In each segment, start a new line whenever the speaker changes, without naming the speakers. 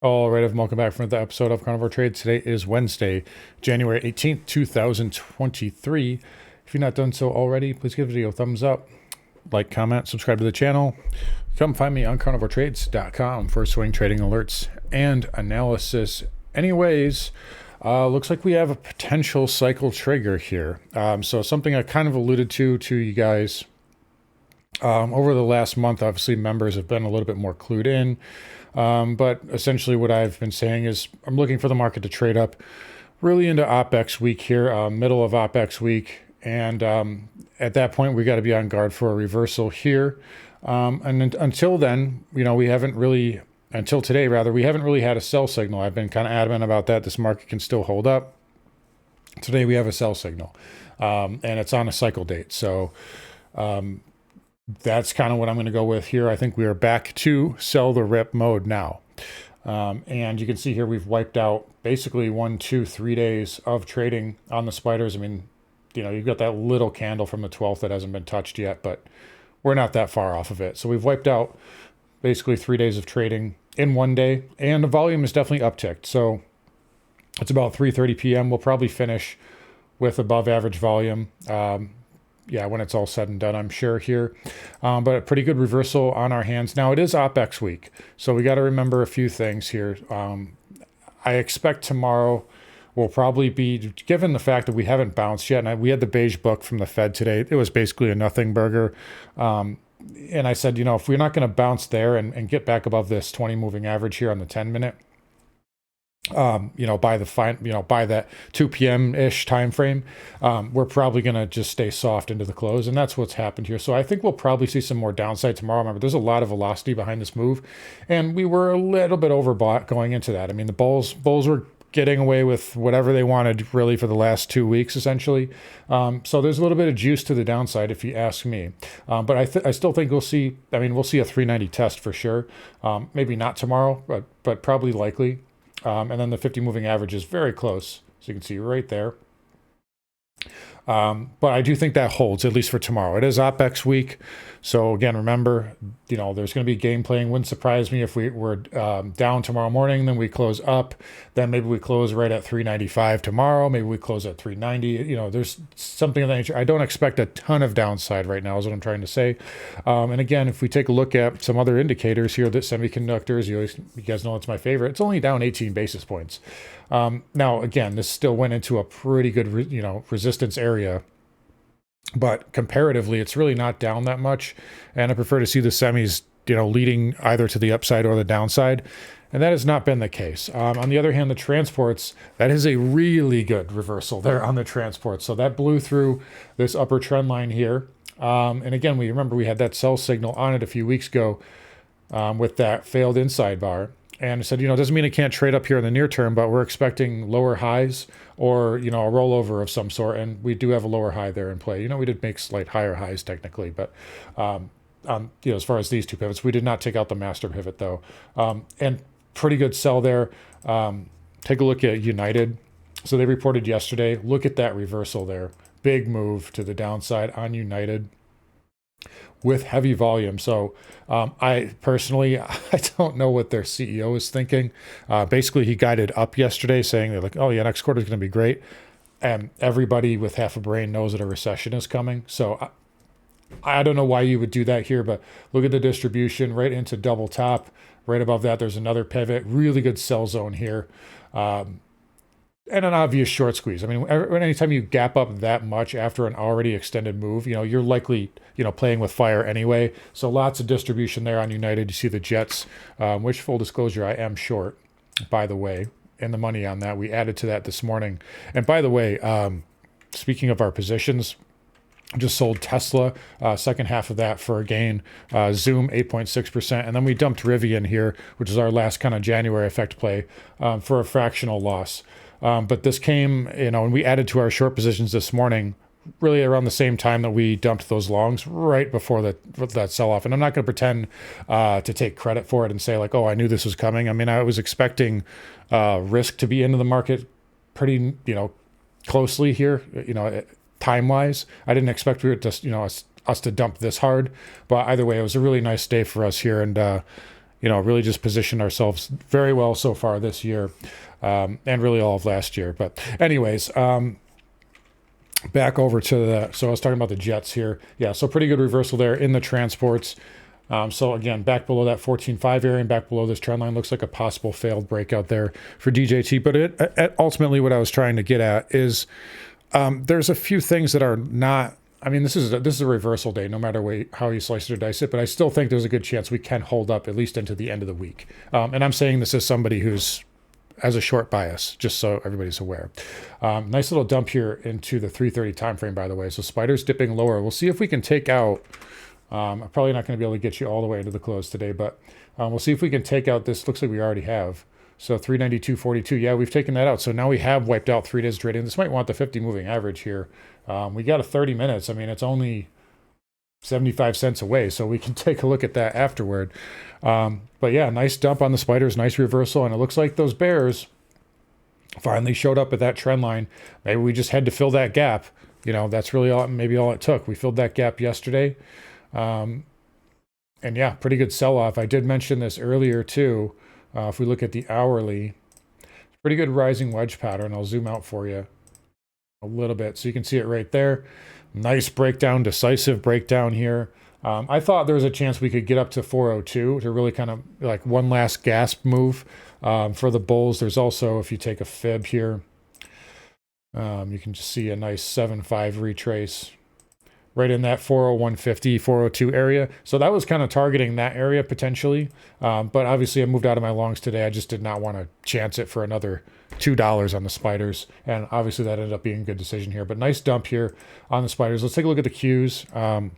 All right, everyone, welcome back for another episode of Carnivore Trades. Today is Wednesday, January 18th, 2023. If you're not done so already, please give the video a thumbs up, like, comment, subscribe to the channel. Come find me on carnivoretrades.com for swing trading alerts and analysis. Anyways, looks like we have a potential cycle trigger here. So something I kind of alluded to you guys over the last month. Obviously, members have been a little bit more clued in. But essentially what I've been saying is I'm looking for the market to trade up really into OPEX week here, middle of OPEX week. And at that point, we got to be on guard for a reversal here. And until then, we haven't really, until today rather, we haven't really had a sell signal. I've been kind of adamant about that. This market can still hold up. Today we have a sell signal, and it's on a cycle date. So that's kind of what I'm going to go with here. I think we are back to sell the rip mode now. And you can see here we've wiped out basically 1, 2, 3 days of trading on the spiders. I mean, you've got that little candle from the 12th that hasn't been touched yet, but we're not that far off of it. So we've wiped out basically 3 days of trading in one day, and the volume is definitely upticked. So it's about 3:30 p.m. We'll probably finish with above average volume. Yeah, when it's all said and done, I'm sure here. But a pretty good reversal on our hands. Now, it is OPEX week, so we got to remember a few things here. I expect tomorrow will probably be, given the fact that we haven't bounced yet, and we had the beige book from the Fed today. It was basically a nothing burger. And I said, if we're not going to bounce there and get back above this 20 moving average here on the 10-minute, by that 2 p.m. ish time frame, we're probably going to just stay soft into the close, and that's what's happened here. So I think we'll probably see some more downside tomorrow. Remember, there's a lot of velocity behind this move, and we were a little bit overbought going into that. I mean, the bulls were getting away with whatever they wanted really for the last 2 weeks essentially. So there's a little bit of juice to the downside if you ask me. But I still think we'll see a 390 test for sure. Maybe not tomorrow, but probably likely. And then the 50 moving average is very close. So you can see right there. But I do think that holds, at least for tomorrow. It is OPEX week. So again, remember, there's going to be game playing. Wouldn't surprise me if we're down tomorrow morning, then we close up. Then maybe we close right at 395 tomorrow. Maybe we close at 390. There's something of that nature. I don't expect a ton of downside right now is what I'm trying to say. And again, if we take a look at some other indicators here, that semiconductors, you guys know it's my favorite. It's only down 18 basis points. Now, again, this still went into a pretty good, resistance area. But comparatively, it's really not down that much. And I prefer to see the semis, leading either to the upside or the downside. And that has not been the case. On the other hand, the transports, that is a really good reversal there on the transports. So that blew through this upper trend line here. And again, we remember we had that sell signal on it a few weeks ago with that failed inside bar. And I said, it doesn't mean it can't trade up here in the near term, but we're expecting lower highs or, a rollover of some sort. And we do have a lower high there in play. We did make slight higher highs technically, but, as far as these two pivots, we did not take out the master pivot though. And pretty good sell there. Take a look at United. So they reported yesterday. Look at that reversal there. Big move to the downside on United with heavy volume. So I personally, I don't know what their CEO is thinking. Basically, he guided up yesterday saying they're like, oh yeah, next quarter is going to be great. And everybody with half a brain knows that a recession is coming. So I don't know why you would do that here, but look at the distribution right into double top. Right above that, there's another pivot. Really good sell zone here. And an obvious short squeeze. I mean, anytime you gap up that much after an already extended move, you're likely, playing with fire anyway. So lots of distribution there on United. You see the Jets, which full disclosure, I am short, by the way, and the money on that. We added to that this morning. And by the way, speaking of our positions, just sold Tesla, second half of that for a gain, Zoom 8.6%. And then we dumped Rivian here, which is our last kind of January effect play, for a fractional loss. But this came, and we added to our short positions this morning, really around the same time that we dumped those longs, right before that sell-off. And I'm not going to pretend to take credit for it and say like, oh, I knew this was coming. I mean, I was expecting risk to be into the market pretty, closely here, time-wise. I didn't expect us to dump this hard. But either way, it was a really nice day for us here. And, really just positioned ourselves very well so far this year, and really all of last year. But anyways, back over to so I was talking about the jets here. Yeah, so pretty good reversal there in the transports. So again, back below that 14.5 area and back below this trend line looks like a possible failed breakout there for DJT. But ultimately what I was trying to get at is there's a few things that are not, I mean, this is a reversal day, no matter how you slice it or dice it, but I still think there's a good chance we can hold up at least into the end of the week. And I'm saying this as somebody who's as a short bias, just so everybody's aware. Nice little dump here into the 3:30 time frame, by the way. So spiders dipping lower. We'll see if we can take out, I'm probably not going to be able to get you all the way into the close today, but we'll see if we can take out this. Looks like we already have. So 392.42. Yeah, we've taken that out. So now we have wiped out 3 days trading. This might want the 50 moving average here. We got a 30 minutes. I mean, it's only 75 cents away, so we can take a look at that afterward. But yeah, nice dump on the spiders, nice reversal, and it looks like those bears finally showed up at that trend line. Maybe we just had to fill that gap. That's really maybe all it took. We filled that gap yesterday. And yeah, pretty good sell-off. I did mention this earlier too. If we look at the hourly, pretty good rising wedge pattern. I'll zoom out for you a little bit so you can see it right there. Nice breakdown, decisive breakdown here. I thought there was a chance we could get up to 402 to really kind of like one last gasp move for the bulls. There's also, if you take a fib here, you can just see a nice 7.5 retrace right in that 401.50, 402 area. So that was kind of targeting that area potentially. But obviously I moved out of my longs today. I just did not want to chance it for another $2 on the spiders. And obviously that ended up being a good decision here. But nice dump here on the spiders. Let's take a look at the Qs.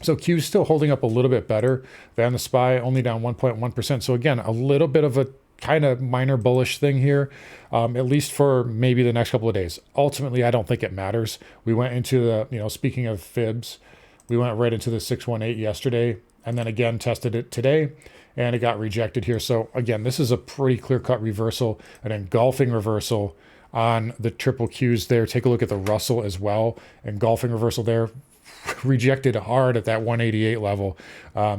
So Q's still holding up a little bit better than the SPY, only down 1.1%. So again, a little bit of a kind of minor bullish thing here, at least for maybe the next couple of days. Ultimately, I don't think it matters. We went into the, speaking of fibs, we went right into the 618 yesterday and then again tested it today and it got rejected here. So again, this is a pretty clear-cut reversal, an engulfing reversal on the triple Qs there. Take a look at the Russell as well. Engulfing reversal there. Rejected hard at that 188 level.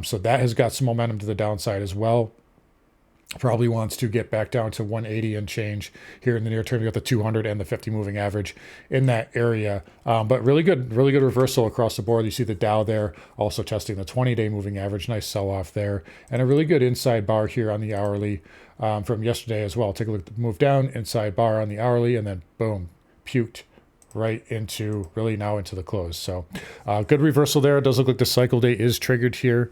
So that has got some momentum to the downside as well. Probably wants to get back down to 180 and change here in the near term. You got the 200 and the 50 moving average in that area. But really good reversal across the board. You see the Dow there also testing the 20-day moving average. Nice sell-off there. And a really good inside bar here on the hourly from yesterday as well. Take a look at the move down, inside bar on the hourly, and then boom, puked right into the close. So good reversal there. It does look like the cycle day is triggered here.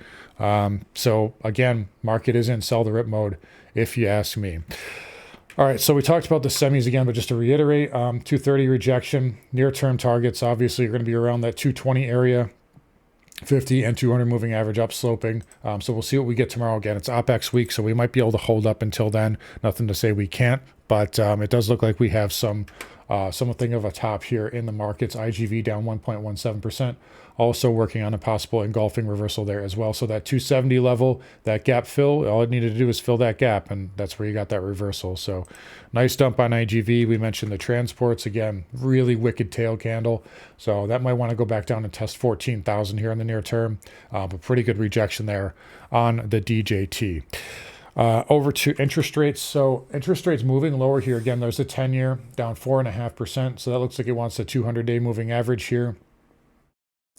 So again, market is in sell the rip mode if you ask me. All right, so we talked about the semis again, but just to reiterate, 230 rejection, near-term targets obviously are going to be around that 220 area, 50 and 200 moving average up sloping. So we'll see what we get tomorrow. Again, it's OPEX week, so we might be able to hold up until then. Nothing to say we can't, but it does look like we have something of a top here in the markets. IGV down 1.17%. Also working on a possible engulfing reversal there as well. So that 270 level, that gap fill, all it needed to do was fill that gap, and that's where you got that reversal. So nice dump on IGV. We mentioned the transports. Again, really wicked tail candle. So that might want to go back down and test 14,000 here in the near term. But pretty good rejection there on the DJT. Over to interest rates. So interest rates moving lower here. Again, there's a 10-year down 4.5%. So that looks like it wants the 200-day moving average here.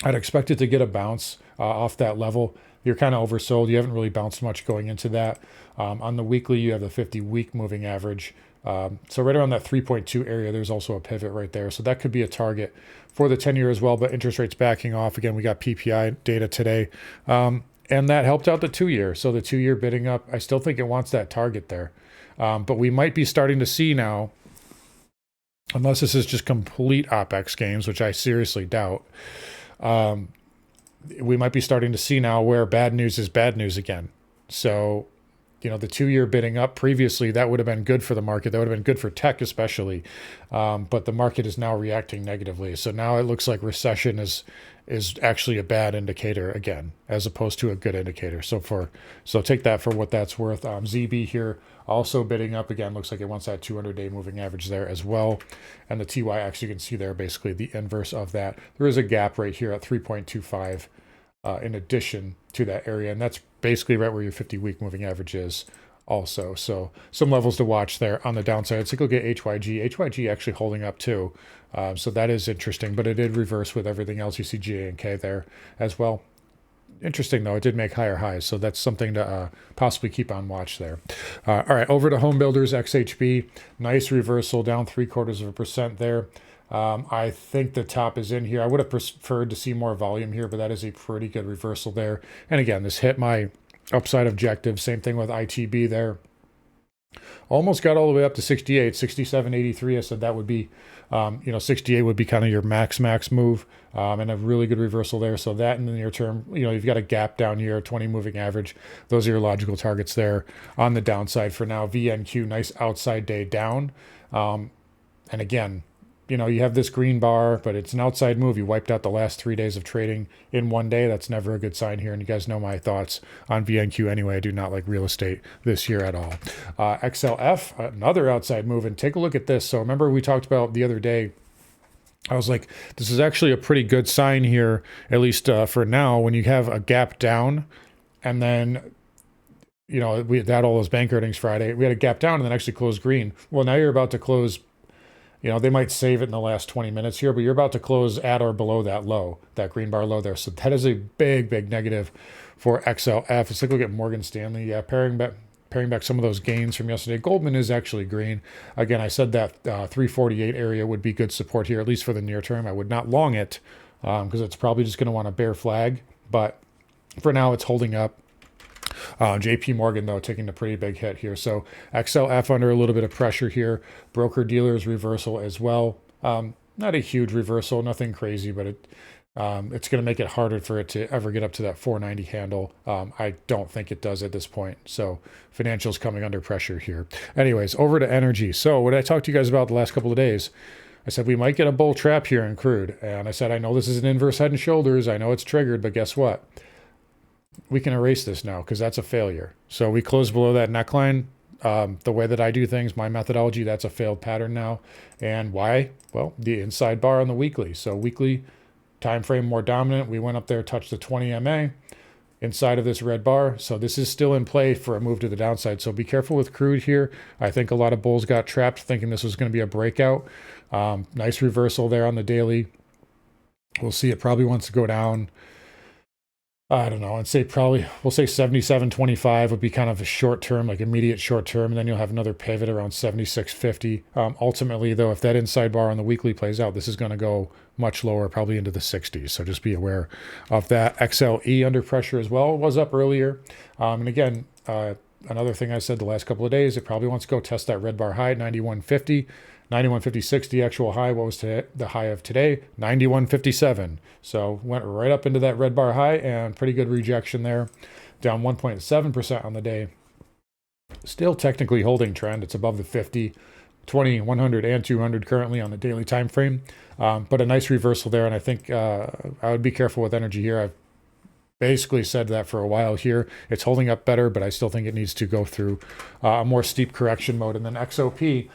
I'd expect it to get a bounce off that level. You're kind of oversold. You haven't really bounced much going into that. On the weekly, you have the 50-week moving average. So right around that 3.2 area, there's also a pivot right there. So that could be a target for the 10-year as well. But interest rates backing off. Again, we got PPI data today. And that helped out the 2-year. So the 2-year bidding up, I still think it wants that target there. But we might be starting to see now, unless this is just complete OPEX games, which I seriously doubt, we might be starting to see now where bad news is bad news again. So, the 2-year bidding up previously, that would have been good for the market. That would have been good for tech especially. But the market is now reacting negatively. So now it looks like recession is actually a bad indicator again, as opposed to a good indicator. So take that for what that's worth. ZB here also bidding up again. Looks like it wants that 200-day moving average there as well. And the TYX, you can see there basically the inverse of that. There is a gap right here at 3.25. in addition to that area. And that's basically right where your 50-week moving average is also. So some levels to watch there on the downside. Let's take a look at HYG. HYG actually holding up too. So that is interesting, but it did reverse with everything else. You see GA and K there as well. Interesting though, it did make higher highs, so that's something to possibly keep on watch there. All right, over to Home Builders XHB. Nice reversal, down 0.75% there. I think the top is in here. I would have preferred to see more volume here, but that is a pretty good reversal there. And again, this hit my upside objective. Same thing with ITB there. Almost got all the way up to 68, 67.83. I said that would be, 68 would be kind of your max move, and a really good reversal there. So that in the near term, you've got a gap down here, 20 moving average. Those are your logical targets there on the downside for now. VNQ, nice outside day down. And again, you have this green bar, but it's an outside move. You wiped out the last 3 days of trading in one day. That's never a good sign here. And you guys know my thoughts on VNQ anyway. I do not like real estate this year at all. XLF, another outside move. And take a look at this. So remember we talked about the other day, I was like, this is actually a pretty good sign here, at least for now, when you have a gap down and then we had all those bank earnings Friday. We had a gap down and then actually closed green. Well, now you're about to close. They might save it in the last 20 minutes here, but you're about to close at or below that low, that green bar low there. So that is a big negative for XLF. Let's take a look at Morgan Stanley. Yeah, paring back some of those gains from yesterday. Goldman is actually green. Again, I said that 348 area would be good support here, at least for the near term. I would not long it because it's probably just going to want to bear flag. But for now, it's holding up. JP Morgan, though, taking a pretty big hit here. So XLF under a little bit of pressure here. Broker dealers reversal as well. Not a huge reversal, nothing crazy, but it's going to make it harder for it to ever get up to that 490 handle. I don't think it does at this point. So financials coming under pressure here. Anyways, over to energy. So what I talked to you guys about the last couple of days, I said we might get a bull trap here in crude. And I said, I know this is an inverse head and shoulders. I know it's triggered, but guess what? We can erase this now because that's a failure. So we close below that neckline. The way that I do things, my methodology, that's a failed pattern now. And why? Well, the inside bar on the weekly. So weekly time frame more dominant. We went up there, touched the 20 MA inside of this red bar. So this is still in play for a move to the downside. So be careful with crude here. I think a lot of bulls got trapped thinking this was going to be a breakout. Nice reversal there on the daily. We'll see. It probably wants to go down. I don't know. We'll say 77.25 would be kind of a short term, like immediate short term. And then you'll have another pivot around 76.50. Ultimately, though, if that inside bar on the weekly plays out, this is going to go much lower, probably into the 60s. So just be aware of that. XLE under pressure as well. It was up earlier. And again, another thing I said the last couple of days, it probably wants to go test that red bar high, 91.50. 91.56, the actual high. What was the high of today? 91.57. So went right up into that red bar high and pretty good rejection there. Down 1.7% on the day. Still technically holding trend. It's above the 50, 20, 100, and 200 currently on the daily time frame. But a nice reversal there. And I think I would be careful with energy here. I've basically said that for a while here. It's holding up better, but I still think it needs to go through a more steep correction mode. And then XOP,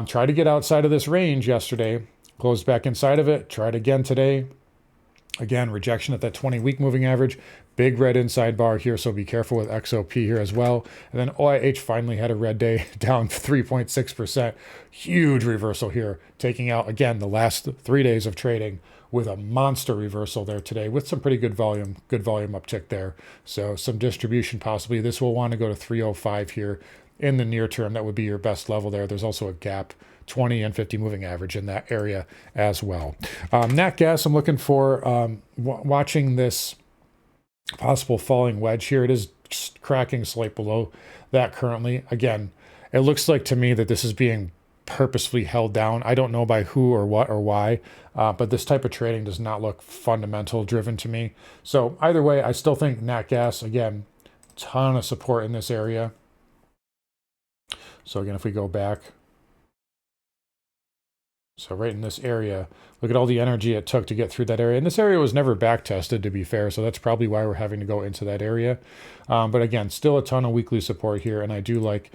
tried to get outside of this range yesterday, closed back inside of it, tried again today. Again, rejection at that 20-week moving average. Big red inside bar here, so be careful with XOP here as well. And then OIH finally had a red day, down 3.6%. Huge reversal here, taking out, again, the last 3 days of trading with a monster reversal there today with some pretty good volume uptick there. So some distribution possibly. This will want to go to 305 here in the near term. That would be your best level there. There's also a gap, 20 and 50 moving average in that area as well. Nat gas, I'm looking for watching this possible falling wedge here. It is cracking slight below that currently. Again, it looks like to me that this is being purposefully held down. I don't know by who or what or why, but this type of trading does not look fundamental driven to me. So either way, I still think nat gas, again, ton of support in this area. So again, if we go back, so right in this area, look at all the energy it took to get through that area. And this area was never back tested, to be fair. So that's probably why we're having to go into that area. But again, still a ton of weekly support here. And I do like,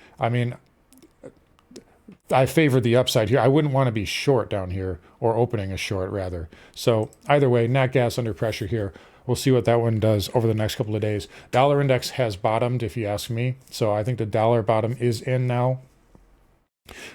I favor the upside here. I wouldn't want to be short down here, or opening a short rather. So either way, nat gas under pressure here. we'll see what that one does over the next couple of days. Dollar index has bottomed, if you ask me. So I think the dollar bottom is in now.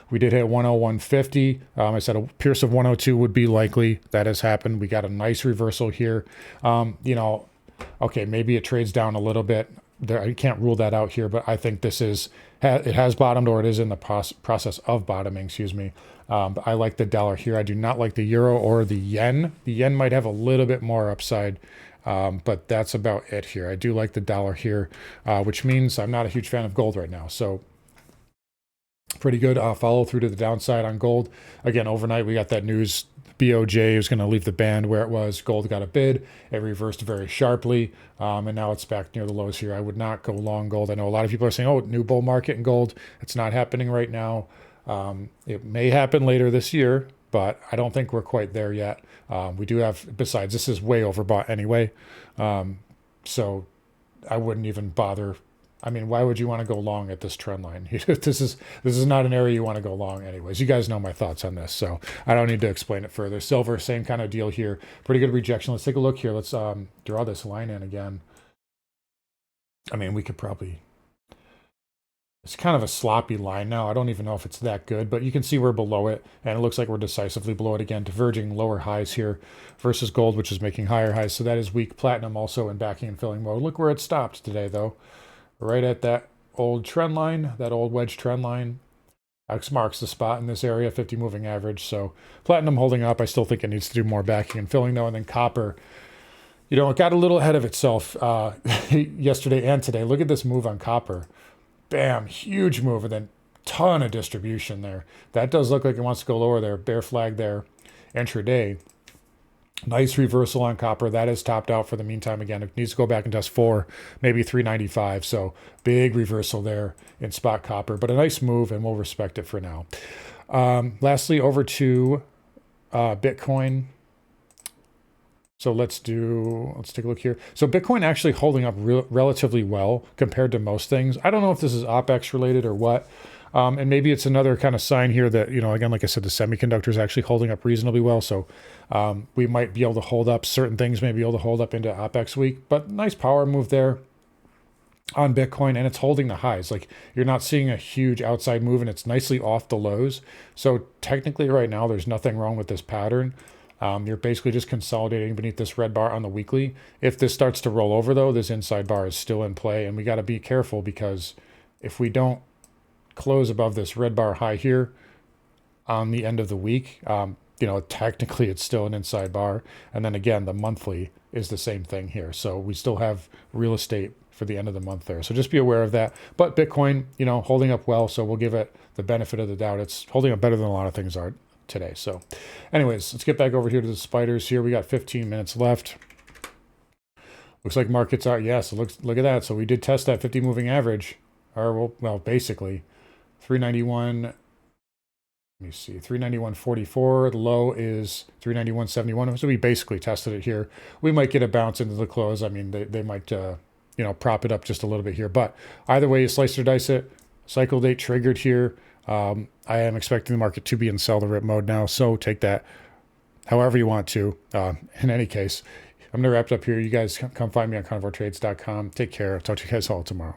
We did hit 101.50. I said a pierce of 102 would be likely. That has happened. We got a nice reversal here. Okay, maybe it trades down a little bit. There, I can't rule that out here, but I think this is, it has bottomed, or it is in the process of bottoming, excuse me. But I like the dollar here. I do not like the euro or the yen. The yen might have a little bit more upside, but that's about it here. I do like the dollar here, which means I'm not a huge fan of gold right now. So pretty good follow through to the downside on gold. Again, overnight we got that news. BOJ is going to leave the band where it was. Gold got a bid. It reversed very sharply, and now it's back near the lows here. I would not go long gold. I know a lot of people are saying, oh, new bull market in gold. It's not happening right now. It may happen later this year, but I don't think we're quite there yet. We do have, besides, this is way overbought anyway. So I wouldn't even bother. I mean, why would you want to go long at this trend line? This is not an area you want to go long anyways. You guys know my thoughts on this, so I don't need to explain it further. Silver, same kind of deal here. Pretty good rejection. Let's take a look here. Let's draw this line in again. I mean, we could probably... It's kind of a sloppy line now. I don't even know if it's that good, but you can see we're below it, and it looks like we're decisively below it again, diverging lower highs here versus gold, which is making higher highs, so that is weak. Platinum also in backing and filling mode. Look where it stopped today, though. Right at that old trend line, that old wedge trend line. X marks the spot in this area, 50 moving average. So platinum holding up. I still think it needs to do more backing and filling, though. And then copper, you know, it got a little ahead of itself yesterday and today. Look at this move on copper. Bam, huge move, and then ton of distribution there. That does look like it wants to go lower there. Bear flag there, intraday. Nice reversal on copper. That is topped out for the meantime. Again, it needs to go back and test 4, maybe 395. So big reversal there in spot copper, but a nice move, and we'll respect it for now. Lastly, over to Bitcoin. So let's take a look here. So Bitcoin actually holding up relatively well compared to most things. I don't know if this is OPEX related or what. And maybe it's another kind of sign here that, you know, again, like I said, the semiconductor is actually holding up reasonably well. So we might be able to hold up certain things, maybe able to hold up into OPEX week, but nice power move there on Bitcoin, and it's holding the highs. Like, you're not seeing a huge outside move, and it's nicely off the lows. So technically right now, there's nothing wrong with this pattern. You're basically just consolidating beneath this red bar on the weekly. If this starts to roll over, though, this inside bar is still in play, and we got to be careful, because if we don't close above this red bar high here on the end of the week, you know, technically it's still an inside bar. And then again, the monthly is the same thing here. So we still have real estate for the end of the month there. So just be aware of that. But Bitcoin, you know, holding up well. So we'll give it the benefit of the doubt. It's holding up better than a lot of things are today. So anyways, let's get back over here to the spiders here. We got 15 minutes left. Looks like markets are, yes, look at that. So we did test that 50 moving average, or well, basically 391, let me see, 391.44. The low is 391.71. So we basically tested it here. We might get a bounce into the close. I mean, they might, you know, prop it up just a little bit here. But either way, you slice or dice it. Cycle date triggered here. I am expecting the market to be in sell the rip mode now. So take that however you want to. In any case, I'm going to wrap it up here. You guys come find me on carnivoretrades.com. Take care. I'll talk to you guys all tomorrow.